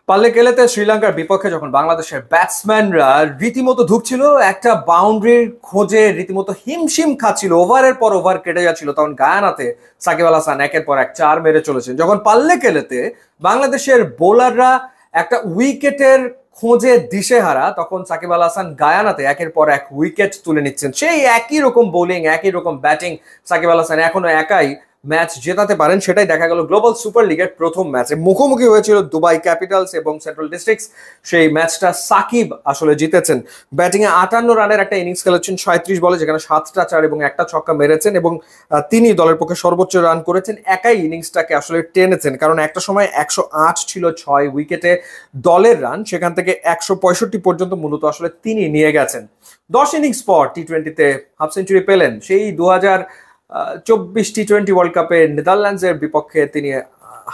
পাল্লেকেলেতে শ্রীলঙ্কার বিপক্ষে যখন বাংলাদেশের ব্যাটসম্যানরা রীতিমতো ধুঁকছিল, একটা বাউন্ডারির খোঁজে রীতিমতো হিমশিম খাচ্ছিল, ওভারের পর ওভার কেটে যাচ্ছিল, তখন গায়ানাতে সাকিব আল হাসান একের পর এক চার মেরে চলেছেন। যখন পাল্লেকেলেতে বাংলাদেশের বোলাররা একটা উইকেটের খোঁজে দিশেহারা, তখন সাকিব আল হাসান গায়ানাতে একের পর এক উইকেট তুলে নিচ্ছেন। সেই একই রকম বোলিং, একই রকম ব্যাটিং, সাকিব আল হাসান এখনো একাই ম্যাচ জেতাতে পারেন। সেটাই দেখা গেল গ্লোবাল সুপার লিগের প্রথম ম্যাচে। মুখোমুখি হয়েছিল দুবাই ক্যাপিটালস এবং সেন্ট্রাল ডিস্ট্রিক্টস। সেই ম্যাচটা সাকিব আসলে জিতেছেন। ব্যাটিংয়ে 58 রানের একটা ইনিংস খেলেছেন 37 বলে, যেখানে 7টা চার এবং একটা ছক্কা মেরেছেন, এবং তিনি দলের পক্ষে সর্বোচ্চ রান করেছেন। একাই ইনিংসটাকে আসলে টেনেছেন, কারণ একটা সময় 108 ছিল 6 উইকেটে দলের রান, সেখান থেকে 165 পর্যন্ত মূলত আসলে তিনি নিয়ে গেছেন। 10 ইনিংস পর টি20তে হাফ সেঞ্চুরি পেলেন। সেই 2024 টি20 ওয়ার্ল্ড কাপে নেদারল্যান্ডসের বিপক্ষে তিনি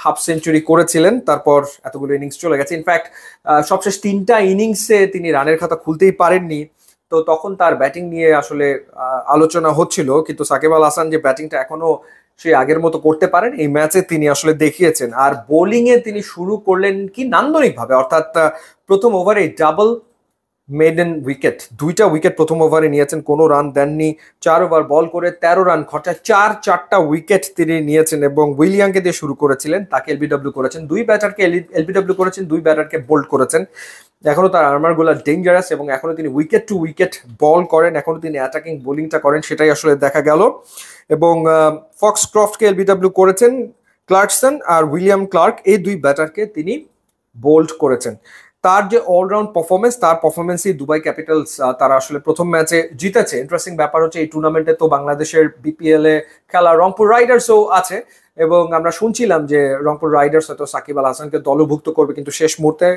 হাফ সেঞ্চুরি করেছিলেন। তারপর এতগুলো ইনিংস চলে গেছে। ইনফ্যাক্ট সবশেষ 3টা ইনিংসে তিনি রানের খাতা খুলতেই পারেননি। তো তখন তার ব্যাটিং নিয়ে আসলে আলোচনা হচ্ছিল, কিন্তু সাকিব আল হাসান যে ব্যাটিংটা এখনো সে আগের মতো করতে পারেন, এই ম্যাচে তিনি আসলে দেখিয়েছেন। আর বোলিংয়ে তিনি শুরু করলেন কি নান্দনিকভাবে, অর্থাৎ প্রথম ওভারে ডাবল মেডেন উইকেট, 2টা উইকেট প্রথম ওভারে নিয়েছেন, কোনো রান দেননি। 4 ওভার বল করে 13 রান খরচায় 4টা উইকেট তিনি নিয়েছেন, এবং উইলিয়ামকে দিয়ে শুরু করেছিলেন, তাকে এলবিডব্লিউ করেছেন। 2 ব্যাটারকে এলবিডব্লিউ করেছেন, 2 ব্যাটারকে বোল্ড করেছেন। এখনো তার আর্মারগুলো ডেঞ্জারাস, এবং এখনো তিনি উইকেট টু উইকেট বল করেন, এখনো তিনি অ্যাটাকিং বোলিংটা করেন, সেটাই আসলে দেখা গেল। এবং ফক্সক্রফটকে এলবিডব্লিউ করেছেন, ক্লার্কসন আর উইলিয়াম ক্লার্ক, এই 2 ব্যাটারকে তিনি বোল্ড করেছেন। তার যে অলরাউন্ড পারফরমেন্স, তার পারফরমেন্সই দুবাই ক্যাপিটালস তারা আসলে প্রথম ম্যাচে জিতেছে। ইন্টারেস্টিং ব্যাপার হচ্ছে, এই টুর্নামেন্টে তো বাংলাদেশের বিপিএল এ খেলা রংপুর রাইডার্সও আছে, এবং আমরা শুনছিলাম যে রংপুর রাইডার্স হয়তো সাকিব আল হাসানকে দলভুক্ত করবে, কিন্তু শেষ মুহূর্তে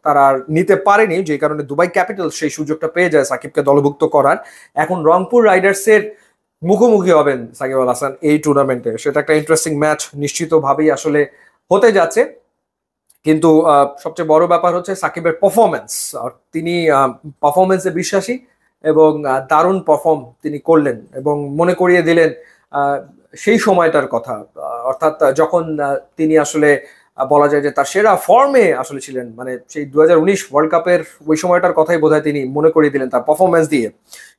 তারা নিতে পারেনি, যে কারণে দুবাই ক্যাপিটালস সেই সুযোগটা পেয়ে যায় সাকিবকে দলভুক্ত করার। এখন রংপুর রাইডার্সের মুখোমুখি হবেন সাকিব আল হাসান এই টুর্নামেন্টে। সেটা একটা ইন্টারেস্টিং ম্যাচ নিশ্চিতভাবেই আসলে হতে যাচ্ছে। কিন্তু সবচেয়ে বড় ব্যাপার হচ্ছে সাকিবের পারফরমেন্স। তিনি পারফরমেন্সে বিশ্বাসী, এবং দারুণ পারফর্ম তিনি করলেন, এবং মনে করিয়ে দিলেন সেই সময়টার কথা, অর্থাৎ যখন তিনি আসলে বলা যায় যে তার সেরা ফর্মে আসলে ছিলেন, মানে সেই 2019 ওয়ার্ল্ড কাপের ওই সময়টার কথাই বোধহয় তিনি মনে করিয়ে দিলেন তার পারফরমেন্স দিয়ে।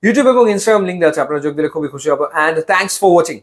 ইউটিউব এবং ইনস্টাগ্রাম লিঙ্ক আছে, আপনারা যোগ দিলে খুবই খুশি হব। And thanks for watching.